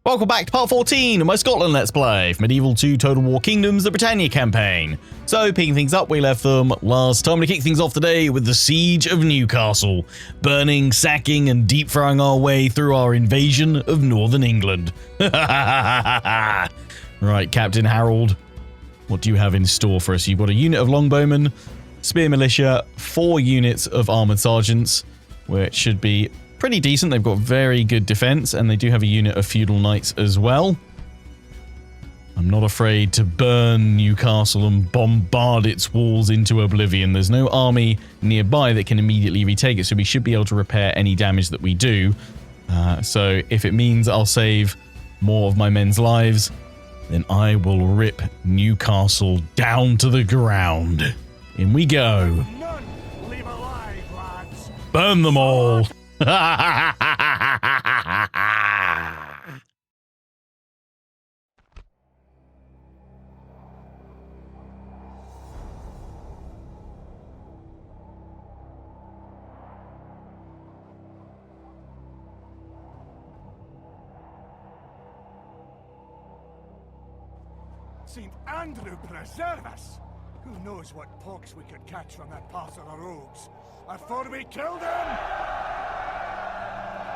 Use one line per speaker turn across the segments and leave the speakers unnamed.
Welcome back to part 14 of my Scotland Let's Play for Medieval 2 Total War Kingdoms, the Britannia campaign. So, picking things up, we left them last time to kick things off today with the Siege of Newcastle, burning, sacking and deep frying our way through our invasion of Northern England. Right, Captain Harold, what do you have in store for us? You've got a unit of longbowmen, spear militia, 4 units of armoured sergeants, which should be pretty decent. They've got very good defense, and they do have a unit of feudal knights as well. I'm not afraid to burn Newcastle and bombard its walls into oblivion. There's no army nearby that can immediately retake it, so we should be able to repair any damage that we do. So if it means I'll save more of my men's lives, then I will rip Newcastle down to the ground. In we go.
None leave alive, lads.
Burn them all.
St. Andrew preserve us! Who knows what pox we could catch from that pass of the rogues afore we kill them?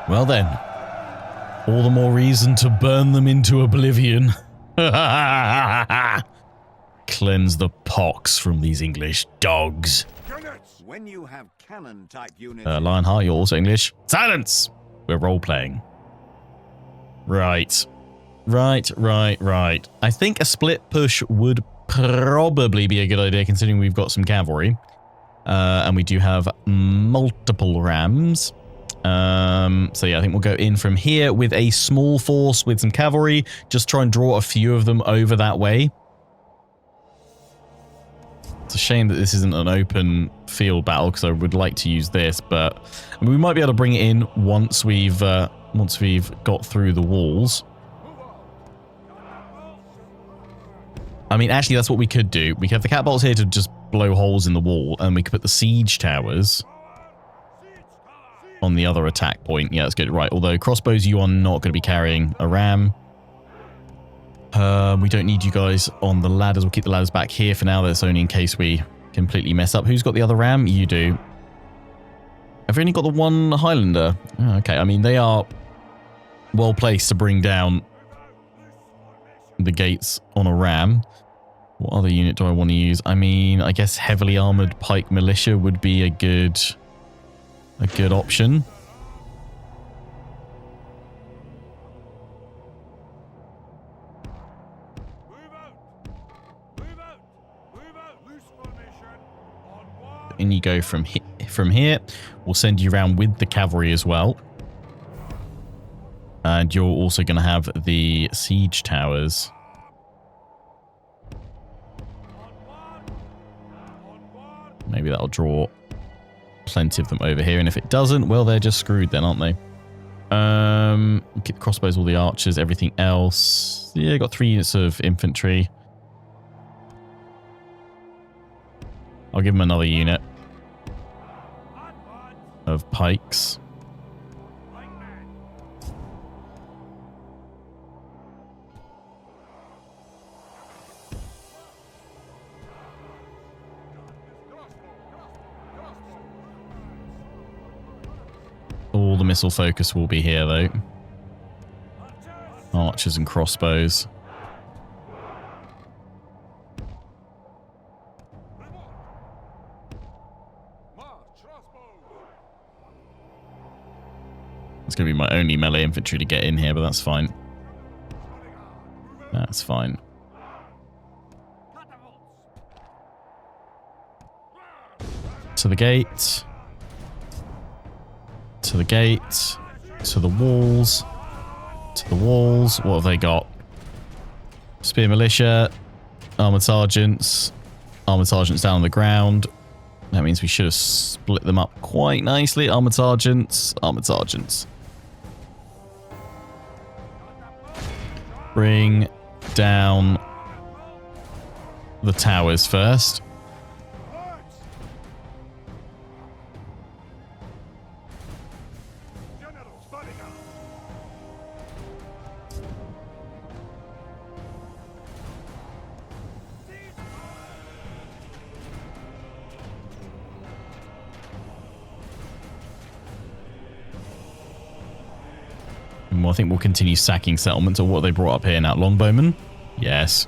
Well then, all the more reason to burn them into oblivion. Cleanse the pox from these English dogs.
Units!
When you have cannon type units,
Lionheart, you're also English. Silence! We're role-playing. Right. I think a split push would probably be a good idea, considering we've got some cavalry. And we do have multiple rams. So yeah, I think we'll go in from here with a small force with some cavalry. Just try and draw a few of them over that way. It's a shame that this isn't an open field battle, because I would like to use this, but I mean, we might be able to bring it in once we've got through the walls. I mean, actually, that's what we could do. We could have the catapults here to just blow holes in the wall, and we could put the siege towers on the other attack point. Yeah, that's good. Right, although crossbows, you are not going to be carrying a ram. We don't need you guys on the ladders. We'll keep the ladders back here for now. That's only in case we completely mess up. Who's got the other ram? You do. I've only got the one Highlander. Oh, okay, I mean, they are well placed to bring down the gates on a ram. What other unit do I want to use? I mean, I guess heavily armored pike militia would be a good option. And you go from here. We'll send you around with the cavalry as well. And you're also going to have the siege towers. Maybe that'll draw plenty of them over here. And if it doesn't, well, they're just screwed then, aren't they? Keep the crossbows, all the archers, everything else. Yeah, got 3 units of infantry. I'll give them another unit of pikes. All the missile focus will be here, though. Archers and crossbows. It's going to be my only melee infantry to get in here, but that's fine. That's fine. To the gate. To the gate. To the walls. To the walls. What have they got? Spear militia. Armoured sergeants. Armoured sergeants down on the ground. That means we should have split them up quite nicely. Armoured sergeants. Armoured sergeants. Bring down the towers first. Well, I think we'll continue sacking settlements, or what they brought up here now. Longbowmen? Yes.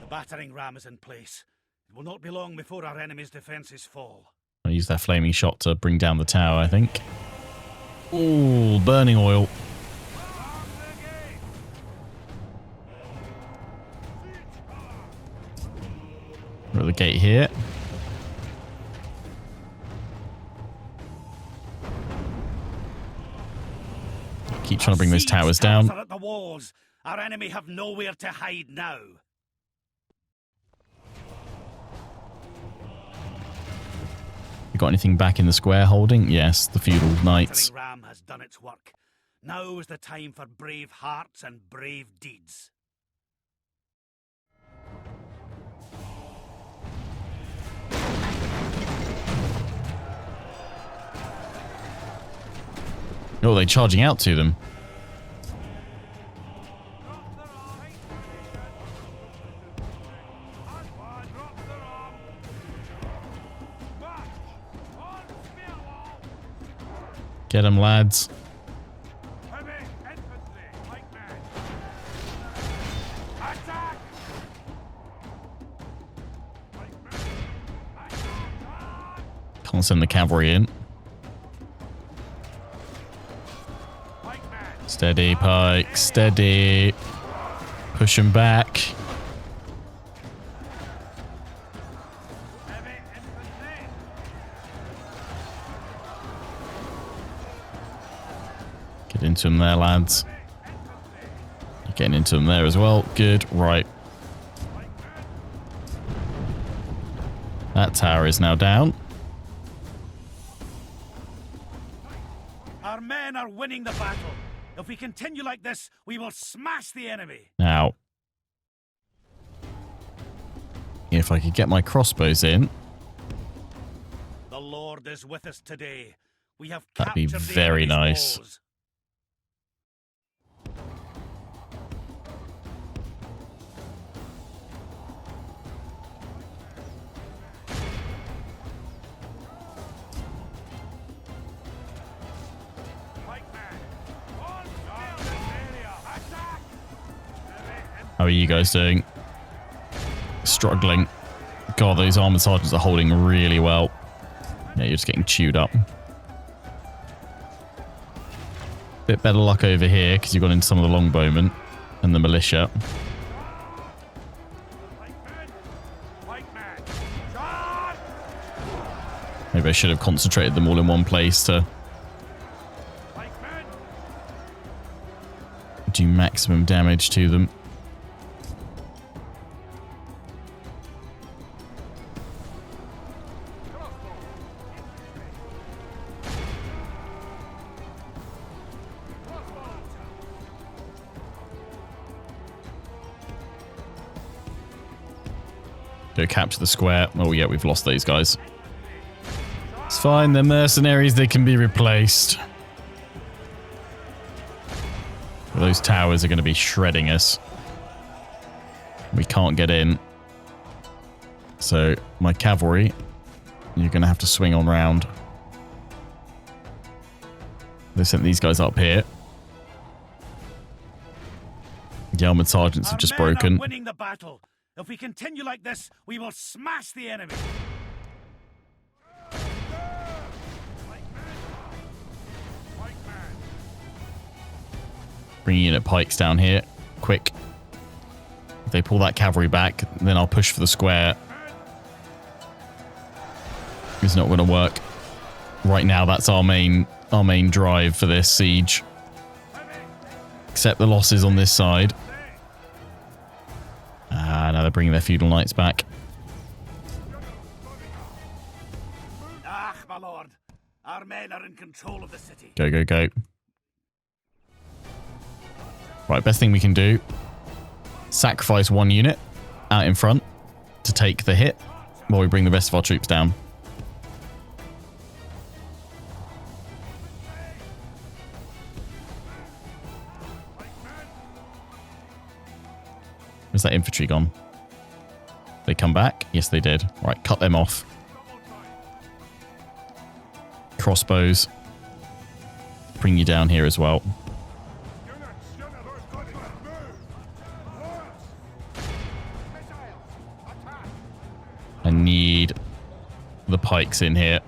The battering ram is in place. It will not be long before our enemy's defences fall.
I'll use that flaming shot to bring down the tower, I think. Ooh, burning oil. We're at the gate here. Keep trying to bring those towers down.
Are at the walls. Our enemy have nowhere to hide now.
You got anything back in the square holding? Yes, the feudal knights.
The ram has done its work. Now is the time for brave hearts and brave deeds.
Oh, they're charging out to them. Get them, lads. Can't send the cavalry in. Steady, Pike. Steady. Push them back. Get into them there, lads. You're getting into them there as well. Good. Right. That tower is now down.
Our men are winning the battle. If we continue like this, we will smash the enemy.
Now, if I could get my crossbows in,
the Lord is with us today. We have
that'd be
captured the
very
enemy's
nice.
walls.
How are you guys doing? Struggling. God, those armored sergeants are holding really well. Yeah, you're just getting chewed up. Bit better luck over here because you've got into some of the longbowmen and the militia. Maybe I should have concentrated them all in one place to do maximum damage to them. Go capture the square. Oh yeah, we've lost those guys. It's fine, they're mercenaries, they can be replaced. But those towers are going to be shredding us. We can't get in. So my cavalry, you're going to have to swing on round. They sent these guys up here. The armored sergeants have just broken.
Winning the battle. If we continue like this, we will smash the enemy.
Bring unit pikes down here. Quick. If they pull that cavalry back, then I'll push for the square. It's not going to work. Right now, that's our main drive for this siege. Accept the losses on this side. Now they're bringing their feudal knights back.
Ah, my lord. Our men are in control of the city.
Go, go, go. Right, best thing we can do. Sacrifice one unit out in front to take the hit while we bring the rest of our troops down. Where's that infantry gone? They come back? Yes, they did. Right, cut them off. Crossbows. Bring you down here as well. I need the pikes in here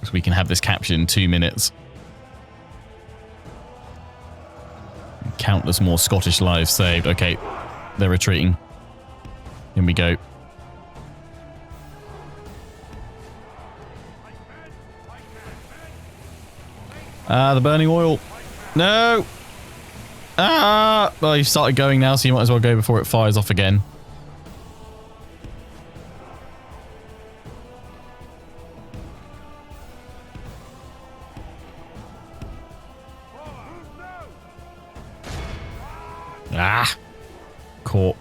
so we can have this captured in 2 minutes. Countless more Scottish lives saved. Okay, they're retreating. In we go. Ah, the burning oil. No! Ah! Well, you've started going now, so you might as well go before it fires off again. Ah! Caught.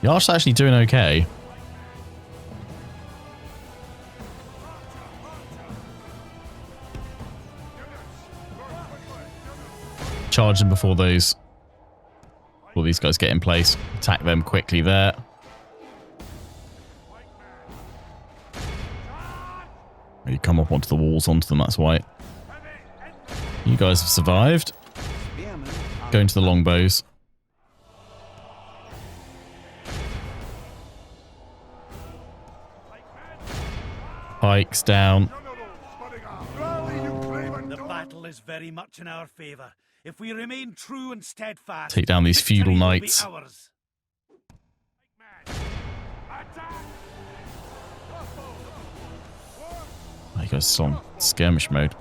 Yar's actually doing okay. Charge them before these guys get in place. Attack them quickly there. You come up onto the walls, onto them, that's why. You guys have survived. Go into the longbows. Pikes down.
The battle is very much in our favour. If we remain true and steadfast,
Take down these feudal
victory will be
knights.
ours.
Oh, you guys are on skirmish mode.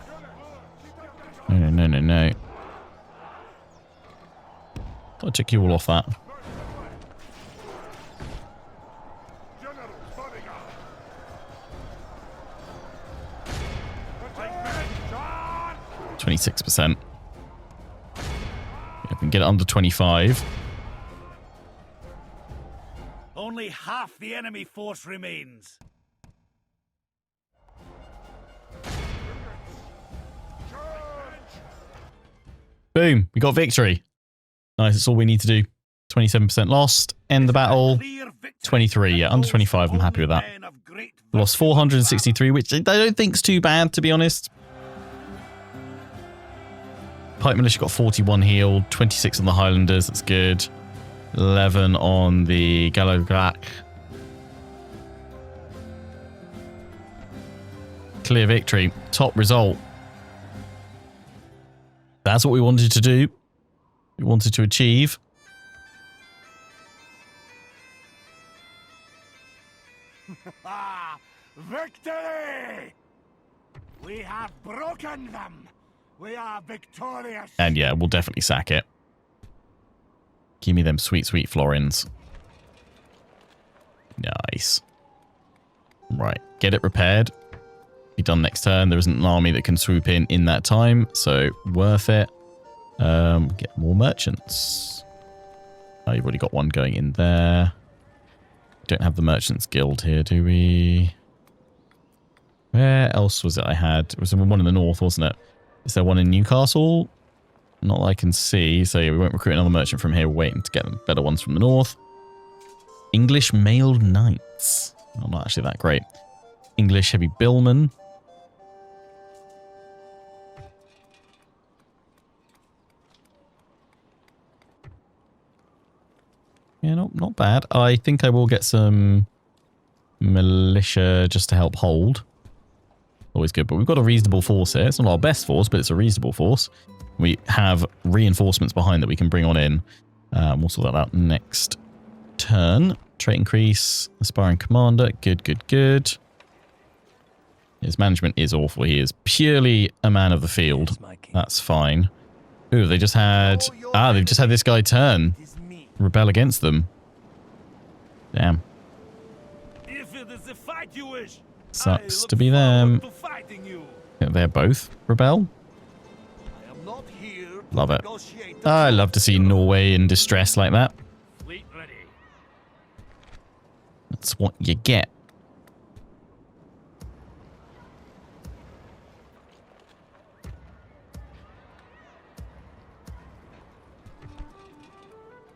No, no, no, no, no. I'll check you all off that. %. If we can get it under 25.
Only half the enemy force remains.
Boom, we got victory. Nice, that's all we need to do. 27% lost. End the battle. 23, yeah, under 25, I'm happy with that. Lost 463, which I don't think's too bad, to be honest. Pike Militia got 41 healed, 26 on the Highlanders, that's good. 11 on the Gallo-Glak. Clear victory. Top result. That's what we wanted to do. We wanted to achieve.
Victory! We have broken them. We are victorious.
And yeah, we'll definitely sack it. Give me them sweet, sweet florins. Nice. Right, get it repaired. Be done next turn. There isn't an army that can swoop in that time, so worth it. Get more merchants. Oh, you've already got one going in there. Don't have the Merchants Guild here, do we? Where else was it I had? It was one in the north, wasn't it? Is there one in Newcastle? Not that I can see. So yeah, we won't recruit another merchant from here. We're waiting to get them better ones from the north. English Mailed Knights. Oh, not actually that great. English Heavy Billmen. Yeah, not bad. I think I will get some militia just to help hold. Always good, but we've got a reasonable force here. It's not our best force, but it's a reasonable force. We have reinforcements behind that we can bring on in. We'll sort that out next turn. Trait increase, aspiring commander. Good, good, good. His management is awful. He is purely a man of the field. That's fine. Ooh, they just had... Ah, they've just had this guy turn. Rebel against them. Damn.
If it is the fight you wish,
Sucks to be them. Yeah, they're both rebel. Love it. I love to see Norway in distress like that.
Fleet ready.
That's what you get.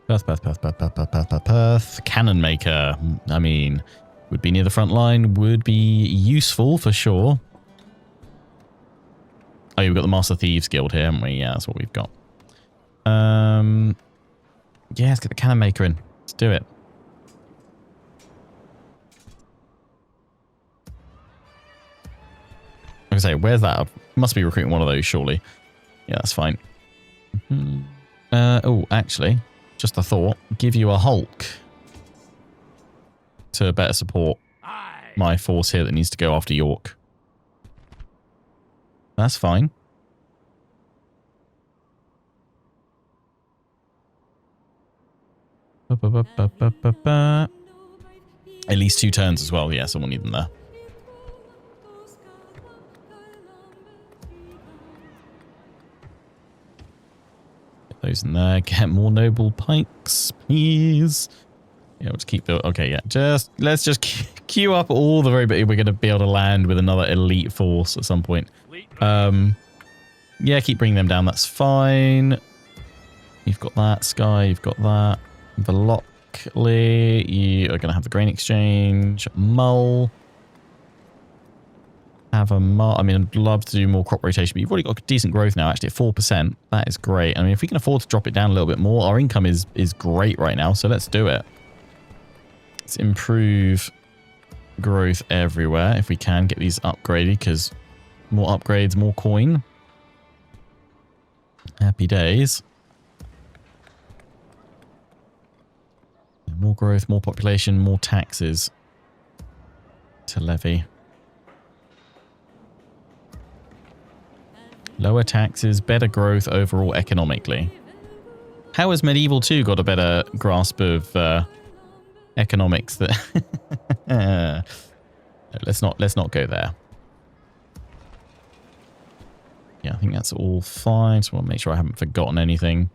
Perth. Cannon maker. I mean, would be near the front line. Would be useful for sure. Oh, yeah, we've got the Master Thieves Guild here, haven't we? Yeah, that's what we've got. Yeah, let's get the cannon maker in. Let's do it. Like I say, where's that? Must be recruiting one of those, surely. Yeah, that's fine. Oh, actually, just a thought. Give you a Hulk to better support my force here that needs to go after York. That's fine. At least 2 turns as well. Yeah, so we'll need them there. Get those in there. Get more noble pikes, please. Yeah, let's keep the... Okay, yeah. Let's just queue up all the very bit we're going to be able to land with another elite force at some point. Yeah, keep bringing them down. That's fine. You've got that, Sky. You've got that. The Lockley. You are going to have the grain exchange. Mull. Have a Mull. I mean, I'd love to do more crop rotation, but you've already got decent growth now, actually, at 4%. That is great. I mean, if we can afford to drop it down a little bit more, our income is great right now, so let's do it. Let's improve growth everywhere if we can get these upgraded, because more upgrades, more coin. Happy days. More growth, more population, more taxes to levy. Lower taxes, better growth overall economically. How has Medieval 2 got a better grasp of economics? That let's not go there. Yeah, I think that's all fine. Just want to make sure I haven't forgotten anything.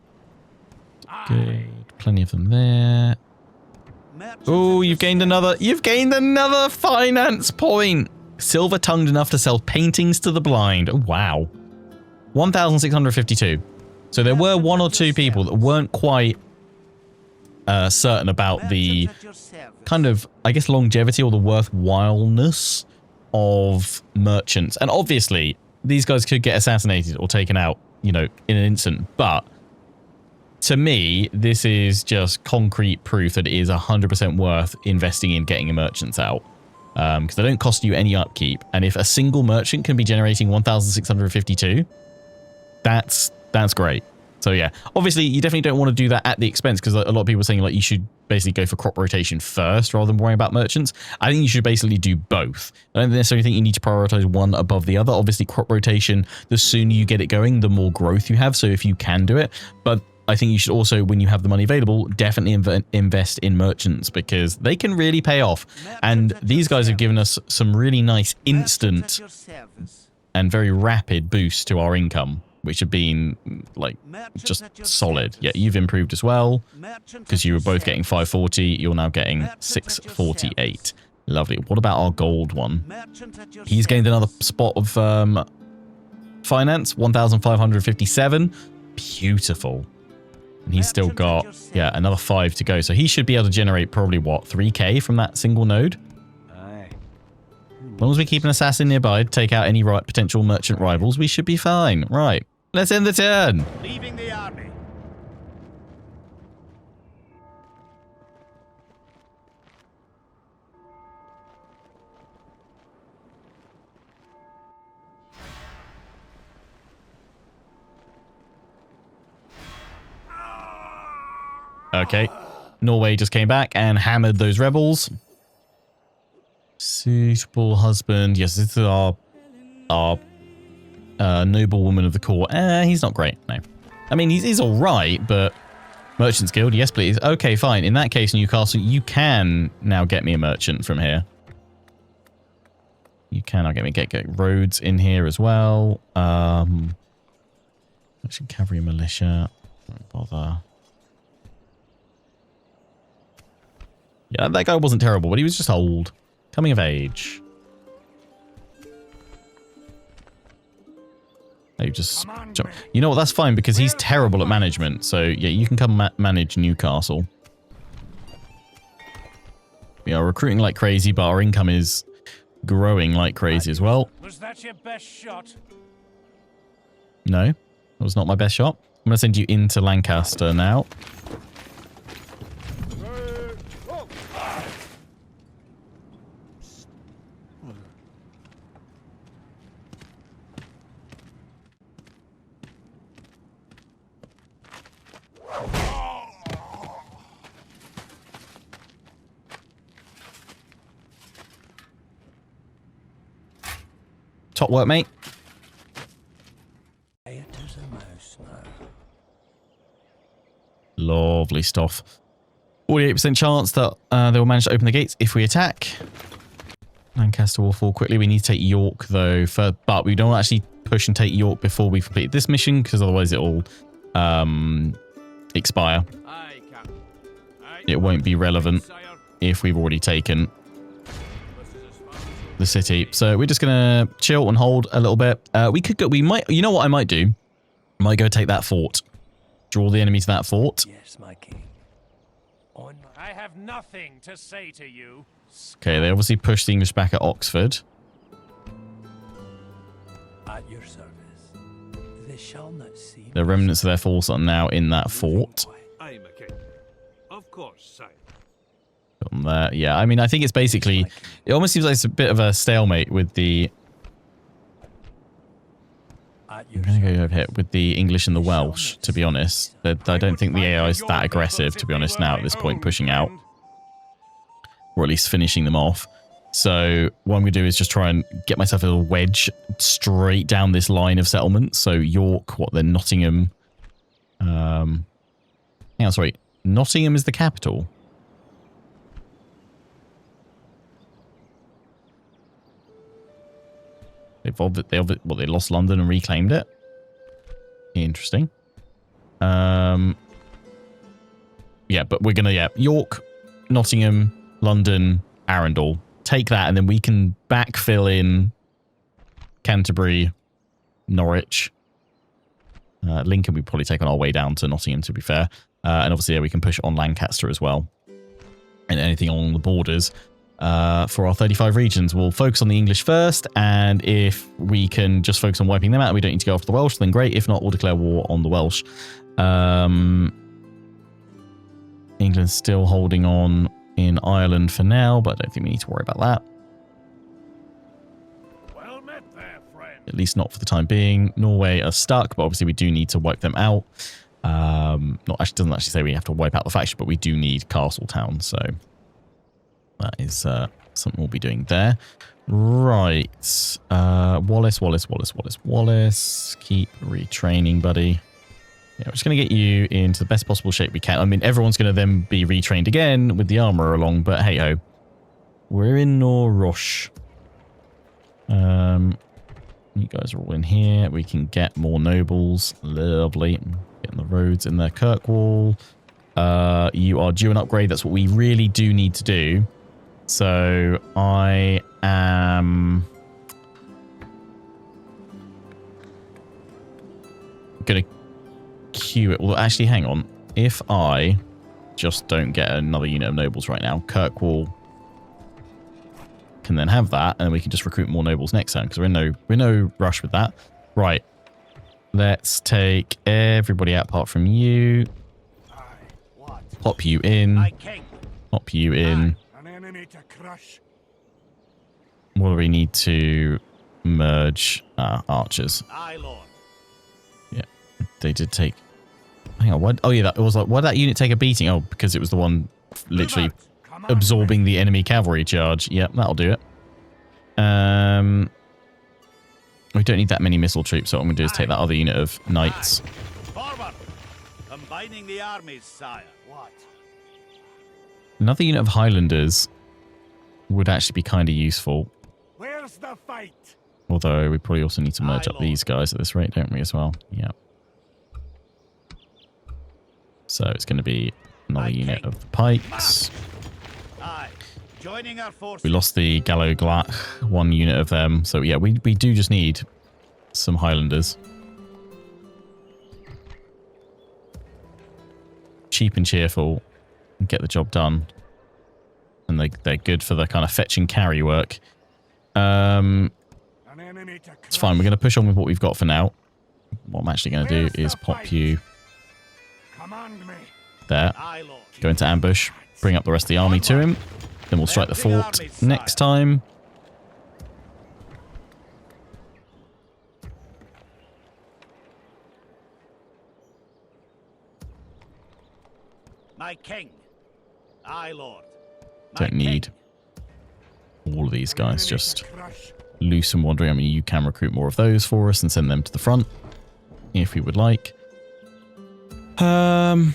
Good, plenty of them there. Oh, you've gained another finance point. Silver tongued enough to sell paintings to the blind. Oh, wow. 1,652. So there were 1 or 2 people that weren't quite certain about the kind of, I guess, longevity or the worthwhileness of merchants. And obviously, these guys could get assassinated or taken out, you know, in an instant. But to me, this is just concrete proof that it is 100% worth investing in getting merchants out. Because they don't cost you any upkeep. And if a single merchant can be generating 1,652, that's great. So yeah, obviously you definitely don't want to do that at the expense, because a lot of people are saying like you should basically go for crop rotation first rather than worrying about merchants. I think you should basically do both. I don't necessarily think you need to prioritize one above the other. Obviously crop rotation, the sooner you get it going, the more growth you have. So if you can do it, but I think you should also, when you have the money available, definitely invest in merchants, because they can really pay off. And these guys have given us some really nice instant and very rapid boosts to our income, which have been like just solid. Yeah, you've improved as well, because you were both getting 540. You're now getting 648. Lovely. What about our gold one? He's gained another spot of finance, 1,557. Beautiful. And he's still got, yeah, another 5 to go. So he should be able to generate probably, what, 3k from that single node? As long as we keep an assassin nearby to take out any potential merchant rivals, we should be fine. Right. Let's end the turn.
Leaving the army.
Okay. Norway just came back and hammered those rebels. Suitable husband. Yes, this is our noble woman of the court. He's not great, no. I mean, he's all right, but Merchants Guild, yes, please. Okay, fine. In that case, Newcastle, you can now get me a merchant from here. You can now get roads in here as well. Actually, cavalry militia. Don't bother. Yeah, that guy wasn't terrible, but he was just old. Coming of age. They just jump. You know what? That's fine because he's terrible at management. So yeah, you can come manage Newcastle. We are recruiting like crazy, but our income is growing like crazy as well.
Was that your best shot?
No, that was not my best shot. I'm going to send you into Lancaster now. Top work, mate. Lovely stuff. 48% chance that they will manage to open the gates if we attack. Lancaster will fall quickly. We need to take York, though, but we don't actually push and take York before we've completed this mission, because otherwise it will expire. It won't be relevant if we've already taken the city. So we're just going to chill and hold a little bit. We could go, we might, you know what I might do? I might go take that fort. Draw the enemy to that fort.
Yes, my king.
I have nothing to say to you.
Okay, they obviously pushed the English back at Oxford.
At your service. They shall not see.
The remnants of their force are now in that fort.
Aye, my king. Of course, sire.
On there. Yeah, I mean, I think it's basically, it almost seems like it's a bit of a stalemate with the, I'm going to go over here with the English and the Welsh, to be honest. I don't think the AI is that aggressive, to be honest, now at this point, pushing out. Or at least finishing them off. So what I'm going to do is just try and get myself a little wedge straight down this line of settlements. So York, then Nottingham. Hang on, sorry. Nottingham is the capital. They lost London and reclaimed it. Interesting. Yeah, but we're gonna York, Nottingham, London, Arundel. Take that, and then we can backfill in Canterbury, Norwich, Lincoln. We probably take on our way down to Nottingham, to be fair, and obviously we can push on Lancaster as well, and anything along the borders. For our 35 regions, we'll focus on the English first, and if we can just focus on wiping them out, we don't need to go after the Welsh, then great. If not, we'll declare war on the Welsh. England's still holding on in Ireland for now, but I don't think we need to worry about that.
Well met there, friend.
At least not for the time being. Norway are stuck, but obviously we do need to wipe them out. Doesn't actually say we have to wipe out the faction, but we do need castle towns, so that is something we'll be doing there. Right. Wallace. Keep retraining, buddy. Yeah, we're just going to get you into the best possible shape we can. I mean, everyone's going to then be retrained again with the armor along, but hey-ho. We're in no rush. You guys are all in here. We can get more nobles. Lovely. Getting the roads in there. Kirkwall. You are due an upgrade. That's what we really do need to do. So I am going to queue it. Well, actually, hang on. If I just don't get another unit of nobles right now, Kirkwall can then have that, and we can just recruit more nobles next turn because we're in no rush with that. Right. Let's take everybody out apart from you. Pop you in. Pop you in.
To crush.
What do we need to merge? Archers.
Aye, Lord.
Yeah, they did take. Hang on, what? Oh yeah, that was like. Why did that unit take a beating? Oh, because it was the one literally absorbing the enemy cavalry charge. Yep, that'll do it. We don't need that many missile troops, so what I'm gonna do is take that other unit of knights.
Forward. Combining the armies, sire.
What?
Another unit of Highlanders would actually be kind of useful.
Where's the fight?
Although we probably also need to merge up these guys at this rate, don't we, as well? Yeah. So it's going to be another unit of the pikes.
Aye. Joining our forces.
We lost the Gallo Glach, one unit of them. So yeah, we do just need some Highlanders. cheap and cheerful and get the job done. And they're good for the kind of fetch and carry work. It's fine. We're going to push on with what we've got for now. What I'm actually going to do is pop you there. Go into ambush. Bring up the rest of the army to him. Then we'll strike the fort next time.
My king. Aye, lord.
Don't need all of these guys. Just loose and wandering. I mean, you can recruit more of those for us and send them to the front if we would like.
Aye.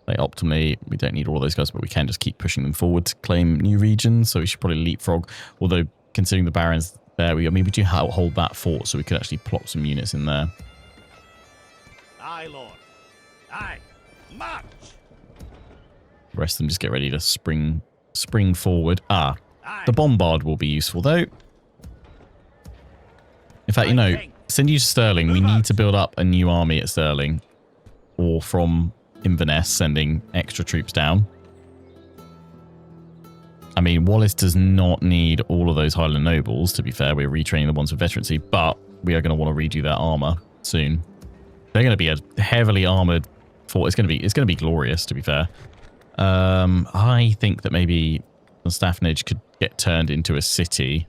Like optimally, we don't need all those guys, but we can just keep pushing them forward to claim new regions. So we should probably leapfrog. Although considering the barons there, we do hold that fort, so we could actually plop some units in there.
Aye, lord. Aye. March.
The rest of them just get ready to spring forward.
Aye.
The bombard will be useful though. In fact, you know, send you to Stirling. We need to build up a new army at Stirling, or from Inverness, sending extra troops down. I mean, Wallace does not need all of those Highland nobles, to be fair. We're retraining the ones with veterancy, but we are going to want to redo their armor soon. They're going to be a heavily armored fort. It's going to be glorious, to be fair. I think that maybe Staffnage could get turned into a city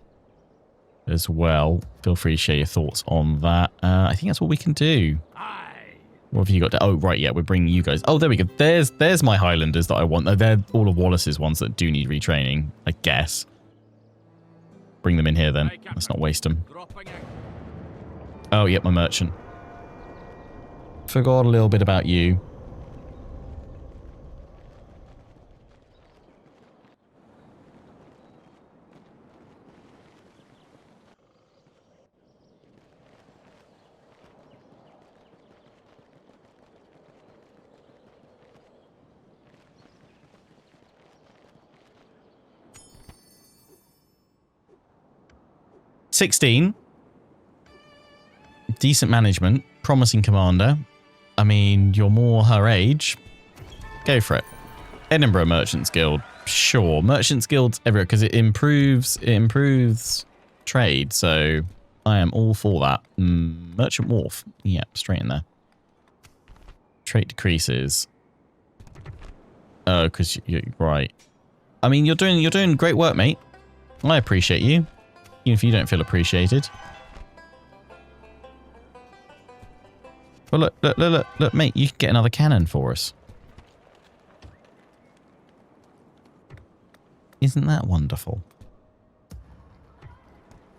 as well. Feel free to share your thoughts on that. I think that's what we can do. What have you got to, oh, right, yeah, we're bringing you guys. Oh, there we go. There's my Highlanders that I want. They're all of Wallace's ones that do need retraining, I guess. Bring them in here then. Let's not waste them. Oh, yep, my merchant. Forgot a little bit about you. $16. Decent management. Promising commander. I mean, you're more her age. Go for it. Edinburgh Merchants Guild. Sure. Merchants Guilds everywhere because it improves trade. So I am all for that. Merchant Wharf. Yep, straight in there. Trade decreases. Oh, because you're right. I mean, you're doing great work, mate. I appreciate you. Even if you don't feel appreciated. Well, look, mate, you can get another cannon for us. Isn't that wonderful?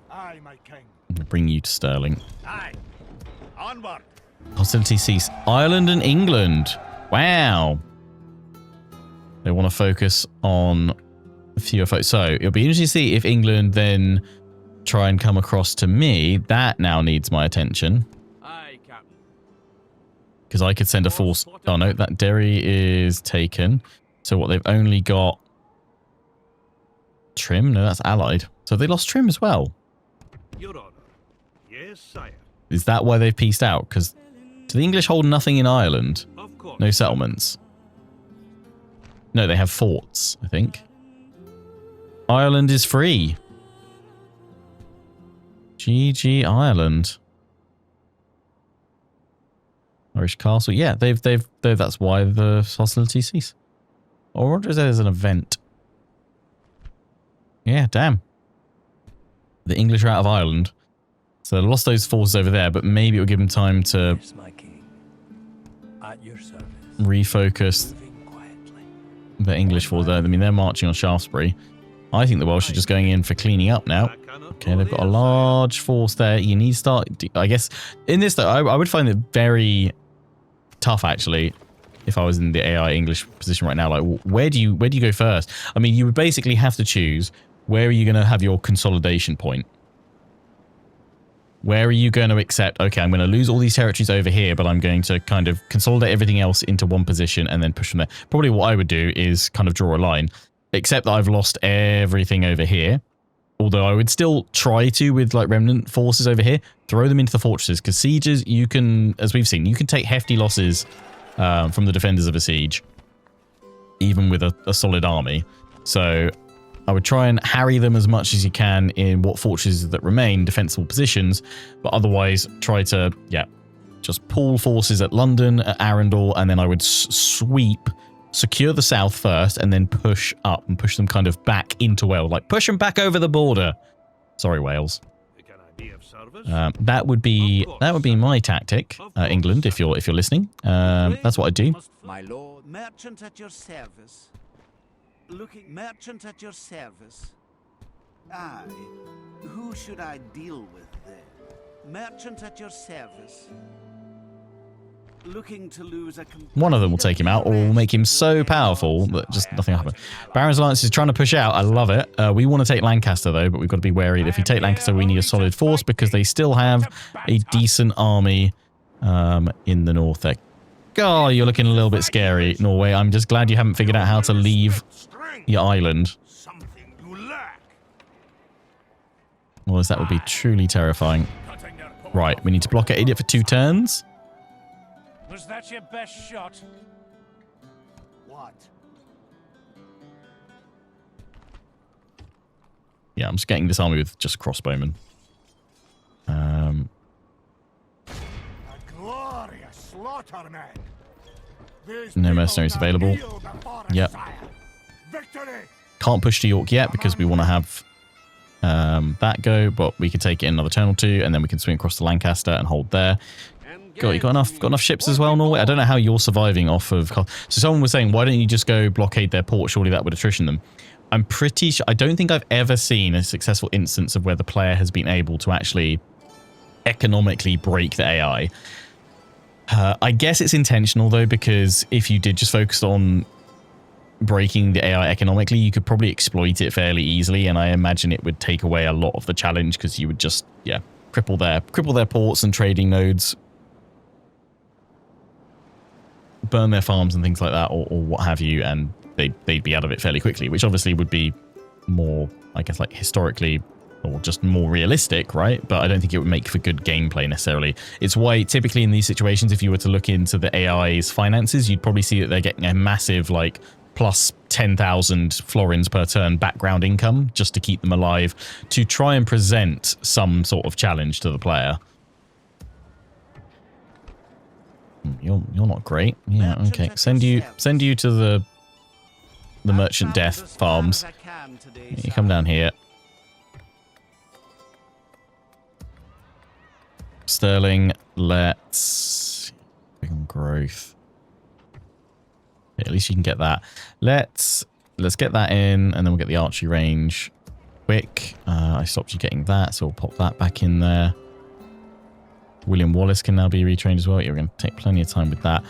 Aye, my king.
I'm going to bring you to Stirling.
Aye. Onward.
Hostility cease. Ireland and England. Wow. They want to focus on fewer folks. So it'll be interesting to see if England then try and come across to me. That now needs my attention.
Aye, Captain.
Because I could send a force. Oh no, that Derry is taken. So what, they've only got Trim? No, that's allied. So they lost Trim as well.
Your Honor. Yes, sire.
Is that why they've pieced out? Because do the English hold nothing in Ireland?
Of course.
No settlements? No, they have forts, I think. Ireland is free. GG Ireland. Irish Castle. Yeah, they've that's why the hostility cease. Or what is it as an event? Yeah, damn. The English are out of Ireland. So they lost those forces over there, but maybe it'll give them time to
Here's my king. At your service.
refocus
Moving quietly.
the English forces there. I mean, they're marching on Shaftesbury. I think the Welsh are just going in for cleaning up now. Okay, they've got a large force there. You need to start, I guess, in this though, I would find it very tough actually, if I was in the AI English position right now. Like, where do you go first? I mean, you would basically have to choose, where are you going to have your consolidation point? Where are you going to accept, okay, I'm going to lose all these territories over here, but I'm going to kind of consolidate everything else into one position and then push from there. Probably what I would do is kind of draw a line. Except that I've lost everything over here. Although I would still try to, with like remnant forces over here, throw them into the fortresses, because sieges, you can, as we've seen, you can take hefty losses from the defenders of a siege, even with a solid army. So I would try and harry them as much as you can in what fortresses that remain defensible positions, but otherwise try to, yeah, just pool forces at London, at Arundel, and then I would sweep, secure the south first, and then push up and push them kind of back into Wales, like push them back over the border. Sorry, Wales.
Can I be of service?
That would be my tactic, England, if you're listening. That's what I do.
My lord.
Merchant at your service. Looking merchant at your service. Aye. Who should I deal with then? Merchant at your service. Looking to lose a
One of them will take him out, or will make him so powerful that just nothing will happen. Baron's Alliance is trying to push out. I love it. We want to take Lancaster, though, but we've got to be wary that if we take Lancaster, we need a solid force, because they still have a decent army in the north there. God, you're looking a little bit scary, Norway. I'm just glad you haven't figured out how to leave your island.
Something you lack.
Otherwise, that would be truly terrifying. Right, we need to blockade it for 2 turns.
Was that your best shot?
What?
Yeah, I'm just getting this army with just crossbowmen.
A glorious slaughter, man. These
No
people
mercenaries
now
available.
kneel before us,
Yep.
sire. Victory!
Can't push to York yet because we want to have that go, but we could take it in another turn or 2, and then we can swing across to Lancaster and hold there. God, you got enough ships as well, Norway? I don't know how you're surviving off of... So someone was saying, why don't you just go blockade their port? Surely that would attrition them. I'm pretty sure... I don't think I've ever seen a successful instance of where the player has been able to actually economically break the AI. I guess it's intentional, though, because if you did just focus on breaking the AI economically, you could probably exploit it fairly easily, and I imagine it would take away a lot of the challenge, because you would just, yeah, cripple their ports and trading nodes, burn their farms and things like that, or what have you, and they'd be out of it fairly quickly, which obviously would be more, I guess, like historically or just more realistic, right? But I don't think it would make for good gameplay necessarily. It's why typically in these situations, if you were to look into the AI's finances, you'd probably see that they're getting a massive, like, plus 10,000 florins per turn background income just to keep them alive, to try and present some sort of challenge to the player. You're not great. Yeah, okay. Send you to the merchant death farms. You come down here. Sterling, let's bring on growth. Yeah, at least you can get that. Let's get that in, and then we'll get the archery range quick. I stopped you getting that, so we'll pop that back in there. William Wallace can now be retrained as well. You're going to take plenty of time with that.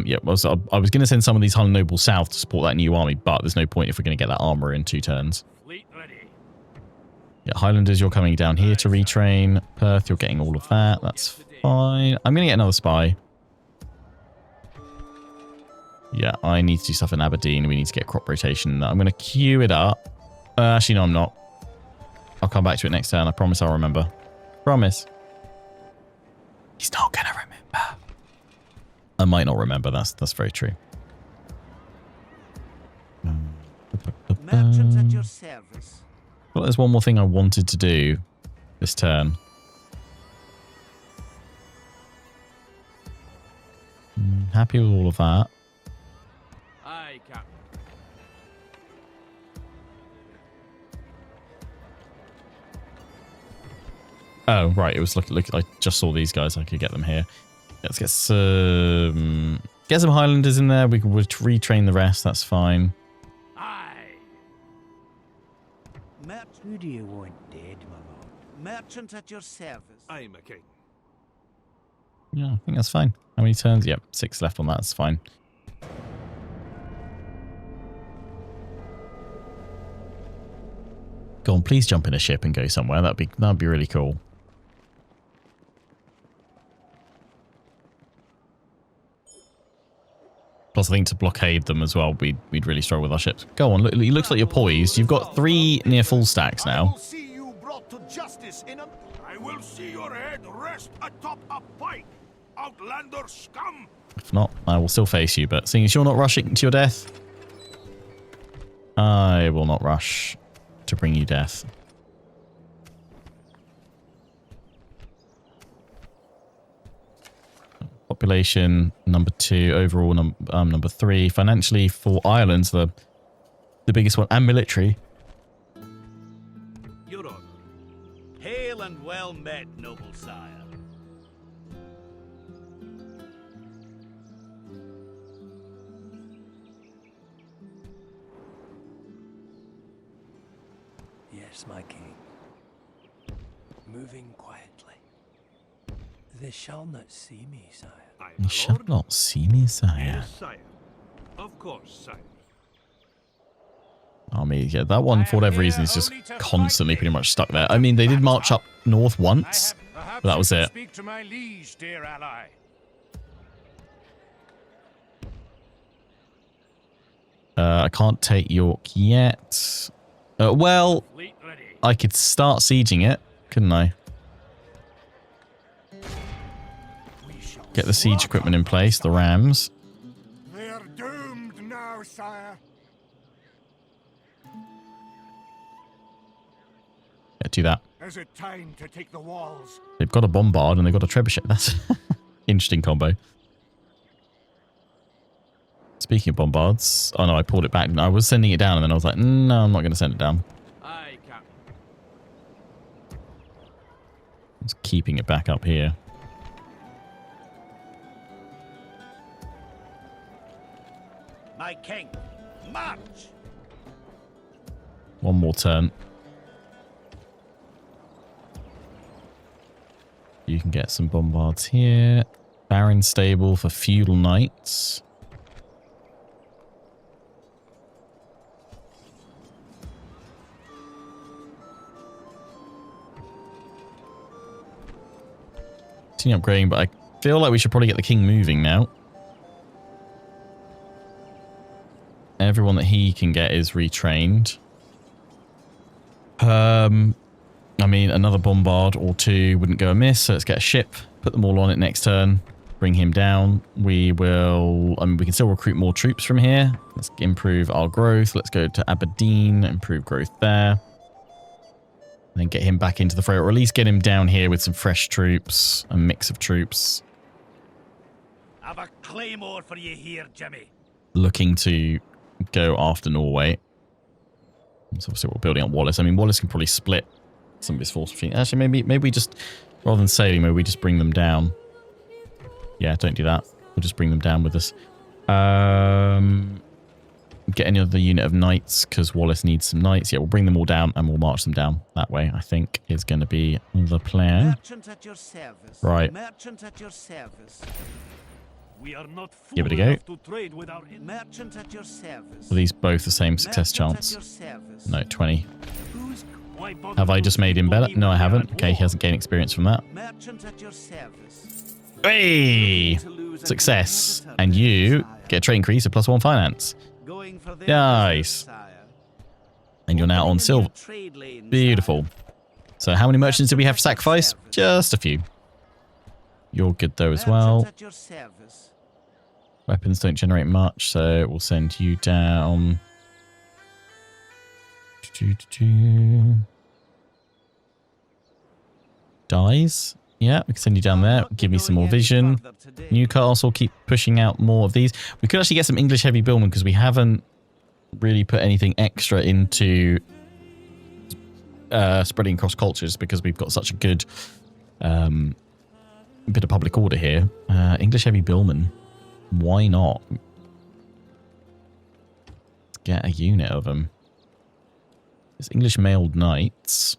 Yeah, well, so I was going to send some of these Highland nobles south to support that new army, but there's no point if we're going to get that armor in 2 turns.
Fleet ready.
Yeah, Highlanders, you're coming down here to retrain. Perth, you're getting all of that. That's fine. I'm going to get another spy. Yeah, I need to do stuff in Aberdeen. We need to get crop rotation. I'm going to queue it up. Actually, no, I'm not. I'll come back to it next turn. I promise I'll remember. Promise. He's not going to remember. I might not remember. That's very true.
Merchant at your service.
Well, there's one more thing I wanted to do this turn. Happy with all of that.
Aye, Captain.
Oh, right. It was look. I just saw these guys. I could get them here. Let's get some Highlanders in there. We could retrain the rest. That's fine.
Aye.
Who do you want dead, my lord? Merchant at your service.
I'm a king.
Yeah, I think that's fine. How many turns? Yep, 6 left on that. That's fine. Go on, please jump in a ship and go somewhere. That'd be really cool. Plus, I think to blockade them as well, we'd really struggle with our ships. Go on, look, it looks like you're poised. You've got 3 near full stacks
I
now.
will see you brought to justice in a...
I will see your head rest atop a pike, outlander scum.
If not, I will still face you. But seeing as you're not rushing to your death, I will not rush to bring you death. Population number 2, overall number 3. Financially for Ireland's the biggest one, and military.
Your Honor. Hail and well met, noble sire.
Yes, my king. Moving quietly. They shall not see me, sire.
I am
You
a
shall
lord.
not see me, sire.
Yes, sire. Of course, sire.
I mean, yeah, that one, for whatever reason, is just constantly pretty much stuck there. I mean, they did march up north once, but that was it.
Speak to my liege, dear ally.
I can't take York yet. Well,
Fleet ready.
I could start sieging it, couldn't I? Get the siege equipment in place, the rams.
They are doomed now, sire.
Yeah, do that.
Is it time to take the walls?
They've got a bombard and they've got a trebuchet. That's interesting combo. Speaking of bombards, oh no, I pulled it back. I was sending it down and then I was like, no, I'm not going to send it down.
Aye, Captain.
Just keeping it back up here.
My king, march!
One more turn. You can get some bombards here. Baron stable for feudal knights. Continue upgrading, but I feel like we should probably get the king moving now. Everyone that he can get is retrained. I mean, another bombard or 2 wouldn't go amiss, so let's get a ship, put them all on it next turn, bring him down. We will, I mean, we can still recruit more troops from here. Let's improve our growth. Let's go to Aberdeen, improve growth there. And then get him back into the fray, or at least get him down here with some fresh troops, a mix of troops.
I've a claymore for you here, Jimmy.
Looking to go after Norway. So obviously we're building up Wallace. I mean, Wallace can probably split some of his force between. Actually, maybe we just, rather than sailing, maybe we just bring them down. Yeah, don't do that. We'll just bring them down with us. Get any other unit of knights, because Wallace needs some knights. Yeah, we'll bring them all down and we'll march them down that way, I think, is going to be the plan.
Merchant at your service.
Right.
Merchant at your service.
We are not fool
Give it a go.
enough to trade with our
Merchant at your service.
Are these both the same success
Merchant
chance?
At your service.
No, 20.
Why bother
Have I just made him better?
people
No, I
when we are
haven't.
at
Okay, he
war?
hasn't gained experience from that.
Merchant at your service.
Hey!
To lose a
Success.
competitor,
And you
sire.
get a trade increase of +1 finance.
Going for their
Nice.
business, sire.
And you're now on
Opening a
silver.
new trade lane,
Beautiful.
sire.
So how many merchants do we have to sacrifice? Just a few. You're good though as well.
Merchant at your service.
Weapons don't generate much, so we'll send you down. Dies. Yeah, we can send you down there. Give me some more vision. Newcastle, keep pushing out more of these. We could actually get some English heavy billmen because we haven't really put anything extra into spreading across cultures because we've got such a good bit of public order here. English heavy billmen. Why not? Let's get a unit of them. There's English mailed knights.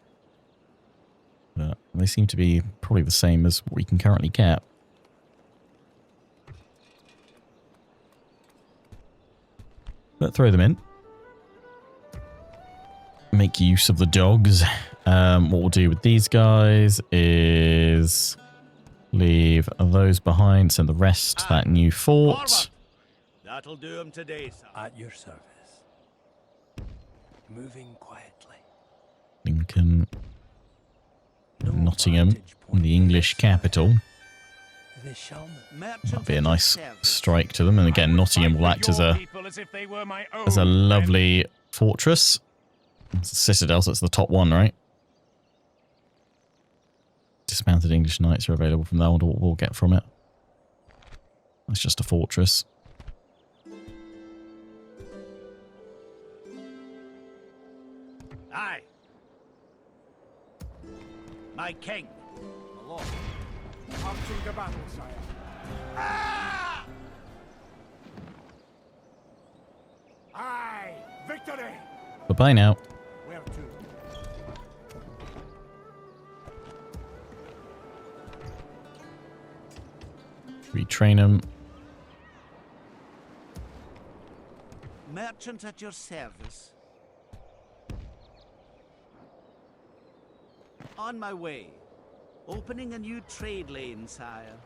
But they seem to be probably the same as what we can currently get. But throw them in. Make use of the dogs. What we'll do with these guys is leave those behind, send the rest to that new fort.
Forward. That'll do him today, sir.
At your service. Moving quietly.
Lincoln,
No
Nottingham,
vantage point
the English
less.
capital.
They shall not.
Merchant
That'd be a
at your
nice
service.
strike to them. And again, Nottingham will act as a lovely fortress. It's a citadel, so it's the top one, right? Dismounted English knights are available from there. I wonder what we'll get from it. It's just a fortress.
Aye. My king.
Marching to battle, sire. Aye! Victory!
Bye-bye now.
Where to?
Retrain them.
Merchant at your service. On my way. Opening a new trade lane, sire.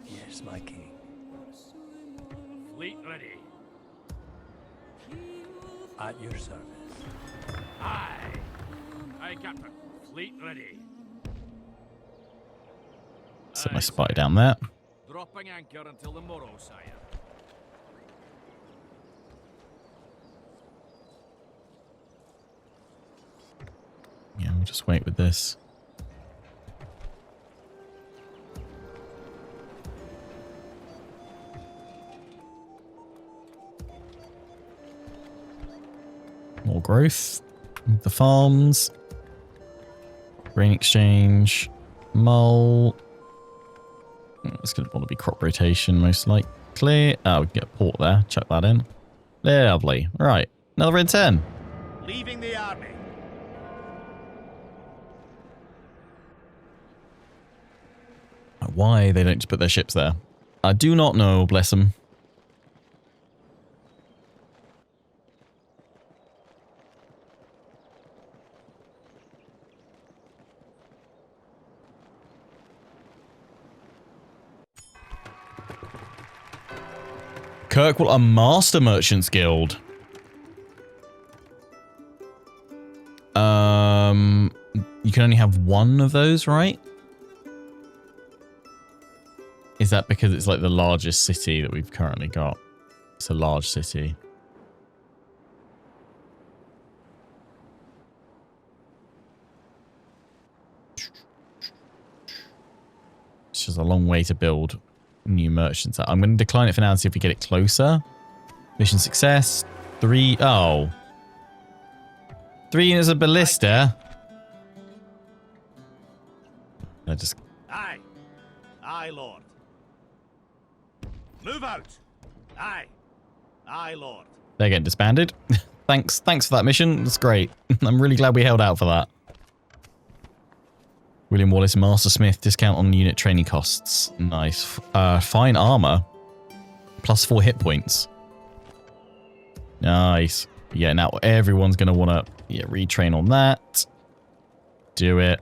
Yes, my king.
Fleet ready.
At your service.
Aye. Aye, Captain. Fleet ready.
Set my spy down there.
Dropping anchor until the morrow, sire.
Yeah, we'll just wait with this. More growth. The farms. Grain exchange. Mull. It's going to want to be crop rotation, most likely. Oh, we can get a port there. Chuck that in. Lovely. Right. Another in 10.
Leaving the army.
Why they don't just put their ships there, I do not know, bless them. Kirkwall, a master merchants guild. You can only have one of those, right? Is that because it's like the largest city that we've currently got? It's a large city. It's just a long way to build new merchants. I'm going to decline it for now and see if we get it closer. Mission success. 3. Oh. 3 units of ballista. I just...
Aye. Aye, lord. Move out. Aye. Aye, lord.
They're getting disbanded. Thanks for that mission. That's great. I'm really glad we held out for that. William Wallace, Master Smith, discount on unit training costs. Nice. Fine armor. Plus 4 hit points. Nice. Yeah, now everyone's going to want to retrain on that. Do it.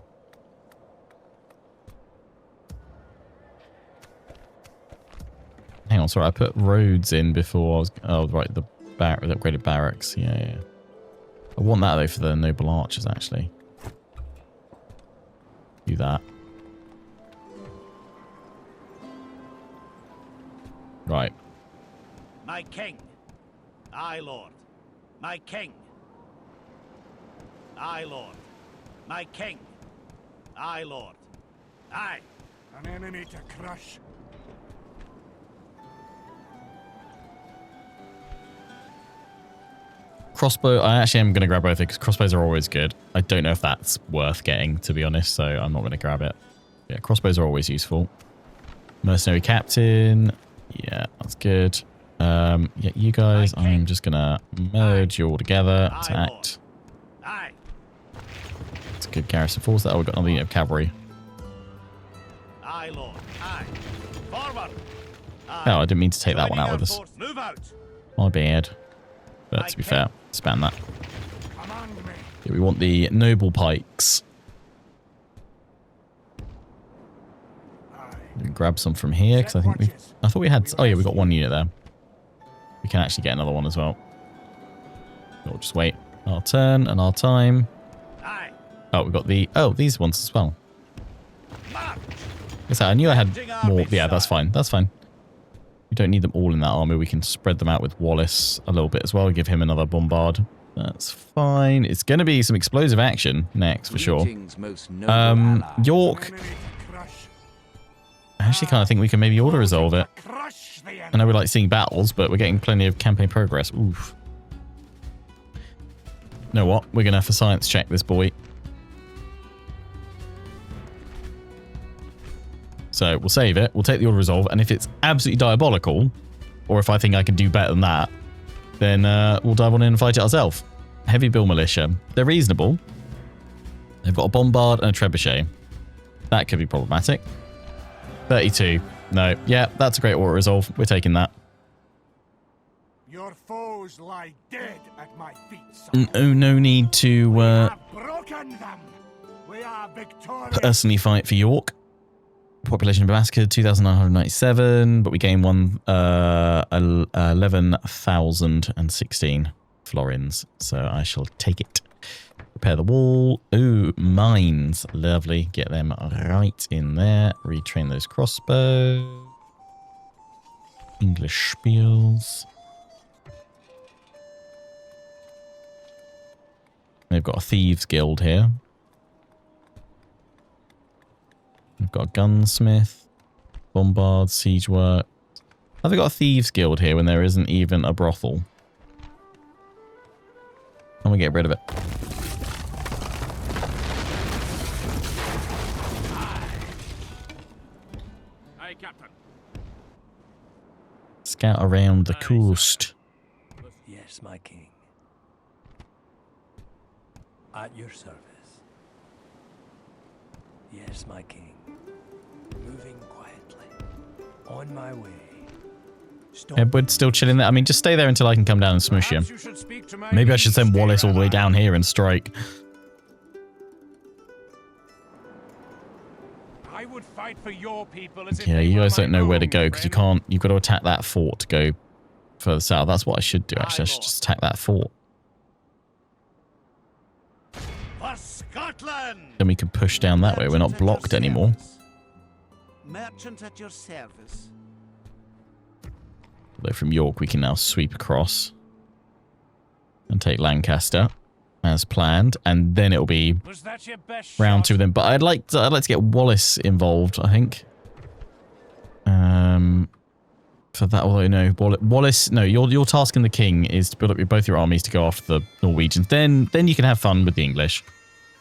Hang on, sorry, I put roads in before I was... Oh, right, the upgraded barracks. Yeah. I want that, though, for the noble archers, actually. Do that. Right.
My king. Aye, lord. My king. Aye, lord. My king. Aye, lord. Aye.
An enemy to crush.
Crossbow, I actually am going to grab both because crossbows are always good. I don't know if that's worth getting, to be honest, so I'm not going to grab it. Yeah, crossbows are always useful. Mercenary captain. Yeah, that's good. Yeah, you guys, I'm just going to merge you all together. Attacked.
Aye.
It's a good garrison force. Oh, we've got another unit of cavalry.
Aye, lord. Aye. Forward. Aye.
Oh, I didn't mean to take that one out with us.
Move out.
My bad. But to be fair, span that.
Command me.
Yeah, we want the noble pikes. Grab some from here because I thought we had. Oh yeah, we got one unit there. We can actually get another one as well. We'll just wait our turn and our time. Oh, we got these ones as well. I knew I had more. Yeah, that's fine. That's fine. We don't need them all in that army. We can spread them out with Wallace a little bit as well. Give him another bombard. That's fine. It's going to be some explosive action next for sure. York. I actually kind of think we can maybe auto-resolve it. I know we like seeing battles, but we're getting plenty of campaign progress. Oof. You know what? We're going to have to science check this boy. So we'll save it. We'll take the auto-resolve. And if it's absolutely diabolical, or if I think I can do better than that, then we'll dive on in and fight it ourselves. Heavy Bill Militia. They're reasonable. They've got a bombard and a trebuchet. That could be problematic. 32. No. Yeah, that's a great auto-resolve. We're taking that.
Your foes lie dead at my feet, son.
Oh, no need to
We have broken them. We are victorious.
personally fight for York. Population of massacred 2,997, but we gained 11,016 florins. So I shall take it. Repair the wall. Ooh, mines. Lovely. Get them right in there. Retrain those crossbows. English spiels. They've got a thieves guild here. We've got a gunsmith, bombard, siege work. Have they got a thieves guild here when there isn't even a brothel? I'm gonna get rid of it.
Aye, Captain.
Scout around the coast.
Yes, my king. At your service. Yes, my king. Moving quietly. On my way. Stop.
Edward's still chilling there. I mean, just stay there until I can come down and smush him. Maybe I should send Wallace all the way down here and strike.
I would fight for your people as if
Yeah,
they
you
were
guys
my
don't know where to
own,
go because you
friend.
can't. You've got to attack that fort to go further south. That's what I should do, actually. I should just attack that fort.
For Scotland!
Then we can push down that way. We're not blocked anymore.
Merchant at your service.
Although from York, we can now sweep across and take Lancaster as planned, and then it'll be
Was that your best
round
shot?
2 of them. But I'd like to get Wallace involved, I think. For that, although no, Wallace, no, your task in the king is to build up both your armies to go after the Norwegians. Then you can have fun with the English.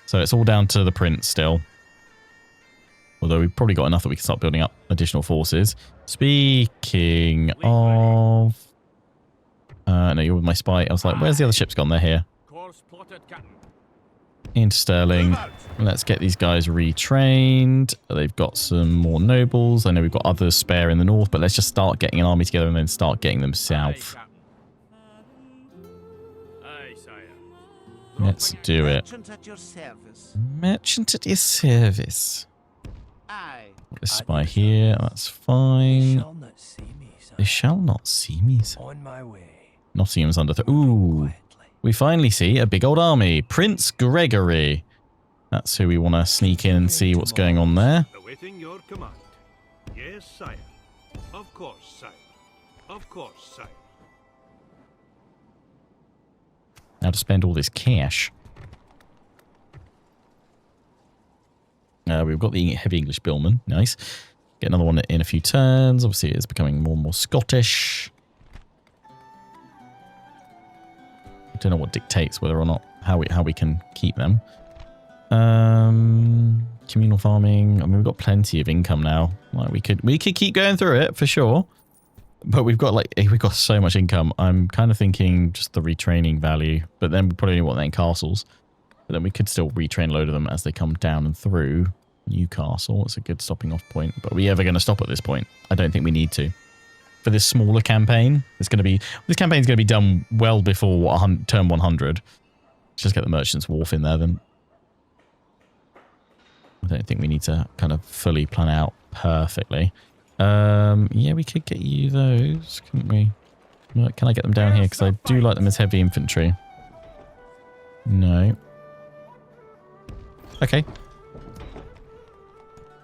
So it's all down to the prince still. Although we've probably got enough that we can start building up additional forces. Speaking of... no, you're with my spy. I was like, where's the other ships gone? They're here.
Course plotted, Captain.
Into Sterling. Let's get these guys retrained. They've got some more nobles. I know we've got others spare in the north, but let's just start getting an army together and then start getting them south.
Aye, Captain. Aye, sire.
Let's do it.
Merchant at your service.
Merchant at your service.
Aye.
This spy here. That's
They
fine.
shall not see me, sir.
They shall not see me. Sir.
On my way.
Nottingham's under Ooh.
Quietly.
We finally see a big old army. Prince Gregory. That's who we want to sneak in and see what's going on there.
Awaiting your command. Yes, sire. Of course, sire. Of course, sire.
How to spend all this cash. We've got the heavy English billman. Nice. Get another one in a few turns. Obviously, it's becoming more and more Scottish. I don't know what dictates whether or not how we can keep them. Communal farming. I mean, we've got plenty of income now. Like we could keep going through it for sure. But we've got so much income. I'm kind of thinking just the retraining value. But then we probably only want that in castles. But then we could still retrain a load of them as they come down and through Newcastle. It's a good stopping off point. But are we ever going to stop at this point? I don't think we need to. For this smaller campaign, this campaign's going to be done well before turn 100. Just get the Merchant's Wharf in there then. I don't think we need to kind of fully plan out perfectly. Yeah, we could get you those, couldn't we? Can I get them down here? Because I do like them as heavy infantry. No. Okay.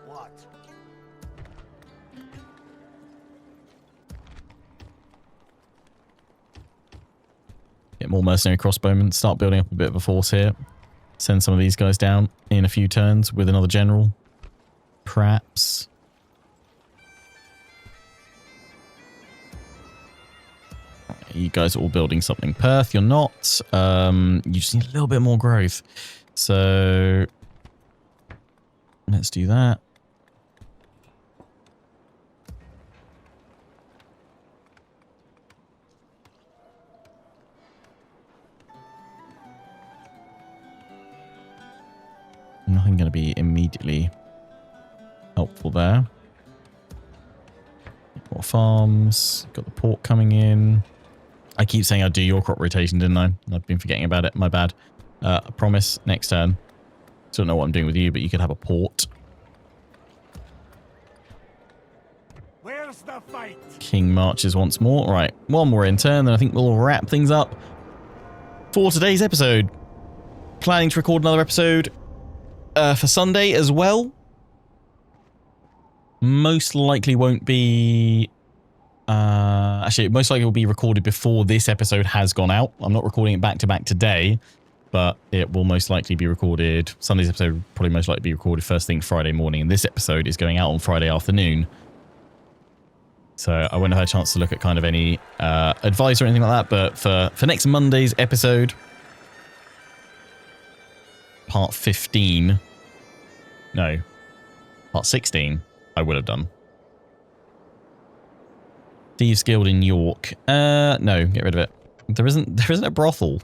What?
Get more mercenary crossbowmen. Start building up a bit of a force here. Send some of these guys down in a few turns with another general. Perhaps. You guys are all building something. Perth, you're not. You just need a little bit more growth. So let's do that. Nothing going to be immediately helpful there. More farms. Got the port coming in. I keep saying I'd do your crop rotation, didn't I? I've been forgetting about it. My bad. I promise next turn. Don't know what I'm doing with you, but you could have a port.
Where's the fight?
King marches once more. Right, one more in turn, then I think we'll wrap things up for today's episode. Planning to record another episode for Sunday as well. Most likely won't be... actually, most likely will be recorded before this episode has gone out. I'm not recording it back-to-back today, but it will most likely be recorded... Sunday's episode will probably most likely be recorded first thing Friday morning, and this episode is going out on Friday afternoon. So I won't have had a chance to look at kind of any advice or anything like that, but for next Monday's episode, part 15... No, part 16, I would have done. Thieves Guild in York. No, get rid of it. There isn't a brothel.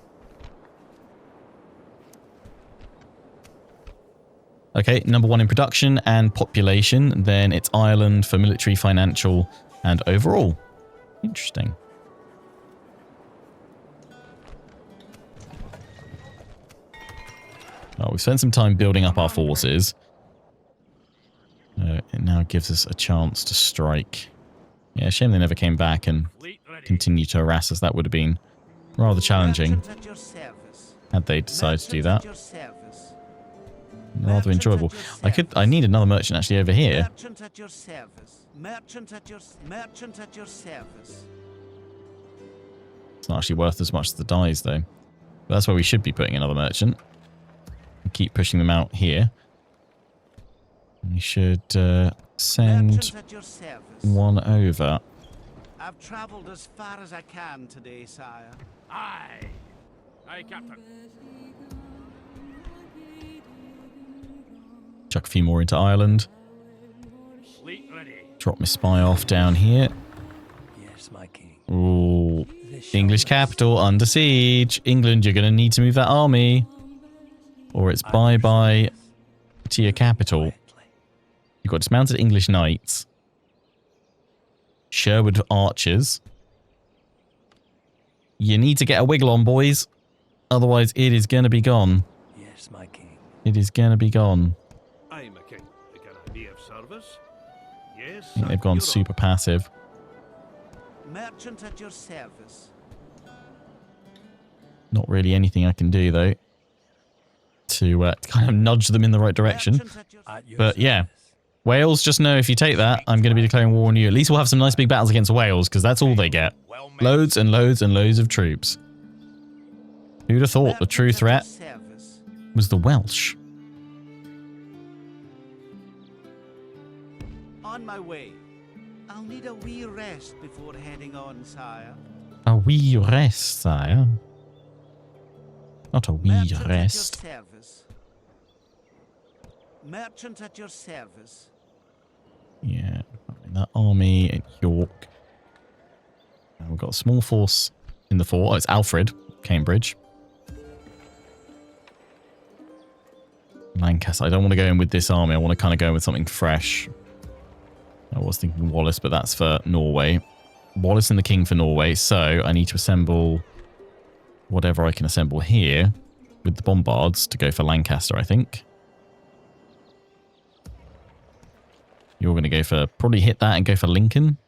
Okay, number 1 in production and population. Then it's Ireland for military, financial, and overall. Interesting. Oh, we've spent some time building up our forces. It now gives us a chance to strike. Yeah, shame they never came back and continued to harass us. That would have been rather challenging had they decided to do that. Rather enjoyable. I need another merchant actually over here.
Merchant at your service. Merchant at your service.
It's not actually worth as much as the dies though. But that's where we should be putting another merchant. And keep pushing them out here. We should send one over.
I've traveled as far as I can today, sire.
Aye. Aye, Captain.
Chuck a few more into Ireland.
Fleet ready.
Drop my spy off down here.
Yes, my king.
Ooh. English capital under siege. England, you're going to need to move that army. Or it's bye-bye to your capital. You've got dismounted English knights. Sherwood archers. You need to get a wiggle on, boys. Otherwise, it is going to be gone.
Yes, my king.
It is going to be gone.
Aye, my king. I can be of service. Yes.
I think they've gone super passive.
Merchant at your service.
Not really anything I can do, though, to kind of nudge them in the right direction. But yeah, Wales, just know if you take that, I'm going to be declaring war on you. At least we'll have some nice big battles against Wales, because that's all they get. Loads and loads and loads of troops. Who'd have thought the true threat was the Welsh?
On my way. I'll need a wee rest before heading on, sire.
A wee rest, sire. Not a wee
Merchant
rest.
At your service. Merchant at your service.
Yeah, that army at York. We've got a small force in the fort. Oh, it's Alfred, Cambridge. Lancaster. I don't want to go in with this army. I want to kind of go in with something fresh. I was thinking Wallace, but that's for Norway. Wallace and the King for Norway. So I need to assemble whatever I can assemble here with the bombards to go for Lancaster, I think. You're going to go for, probably hit that and go for Lincoln.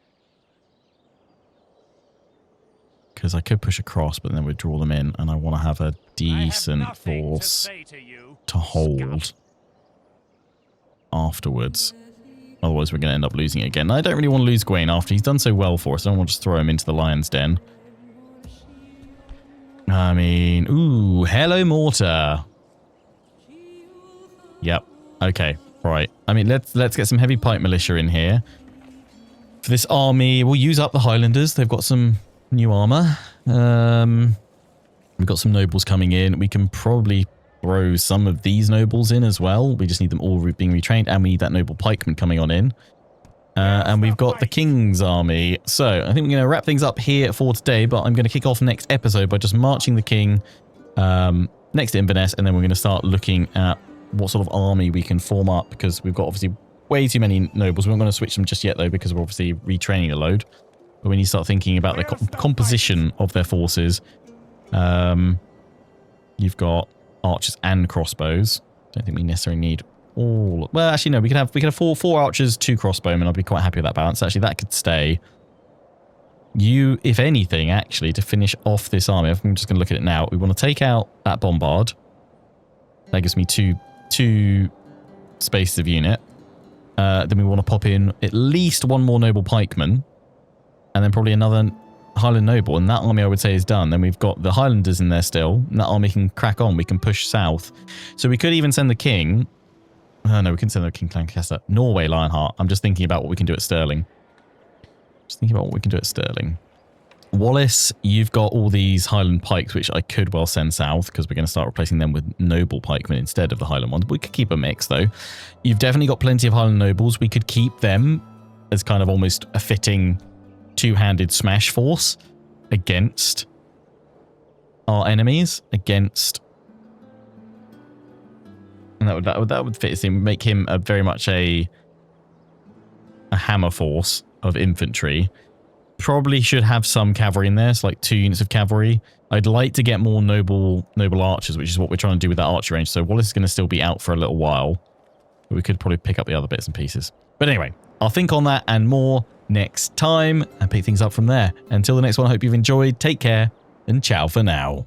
Because I could push across, but then we'd draw them in, and I want to have a decent force to hold afterwards. Otherwise, we're going to end up losing it again. I don't really want to lose Gawain after he's done so well for us. I don't want to just throw him into the lion's den. I mean, ooh, hello, mortar. Yep. Okay. Right. I mean, let's get some heavy pike militia in here. For this army, we'll use up the Highlanders. They've got some new armor. We've got some nobles coming in. We can probably throw some of these nobles in as well. We just need them all being retrained, and we need that noble pikeman coming on in. And we've got the King's army. So I think we're going to wrap things up here for today, but I'm going to kick off next episode by just marching the King next to Inverness, and then we're going to start looking at what sort of army we can form up, because we've got obviously way too many nobles. We're not going to switch them just yet, though, because we're obviously retraining a load. But we need to start thinking about the composition of their forces. You've got archers and crossbows. Don't think we necessarily need all. Well, actually, no. We could have four archers, 2 crossbowmen. I'd be quite happy with that balance. Actually, that could stay. You, if anything, actually, to finish off this army, I'm just going to look at it now. We want to take out that bombard. That gives me two spaces of unit. Then we want to pop in at least 1 more noble pikeman, and then probably another Highland noble, and that army I would say is done. Then we've got the Highlanders in there still, and that army can crack on. We can push south. So we could even send the King. Oh, no, we can send the King to Lancaster. Norway, Lionheart. I'm just thinking about what we can do at Stirling. Wallace, you've got all these Highland pikes, which I could well send south, because we're going to start replacing them with noble pikemen instead of the Highland ones. We could keep a mix, though. You've definitely got plenty of Highland nobles. We could keep them as kind of almost a fitting two-handed smash force against our enemies, against, and that would fit him, make him very much a hammer force of infantry. Probably should have some cavalry in there, so like 2 units of cavalry. I'd like to get more noble archers, which is what we're trying to do with that archer range. So Wallace is going to still be out for a little while, but we could probably pick up the other bits and pieces. But anyway, I'll think on that and more next time and pick things up from there. Until the next one, I hope you've enjoyed. Take care and ciao for now.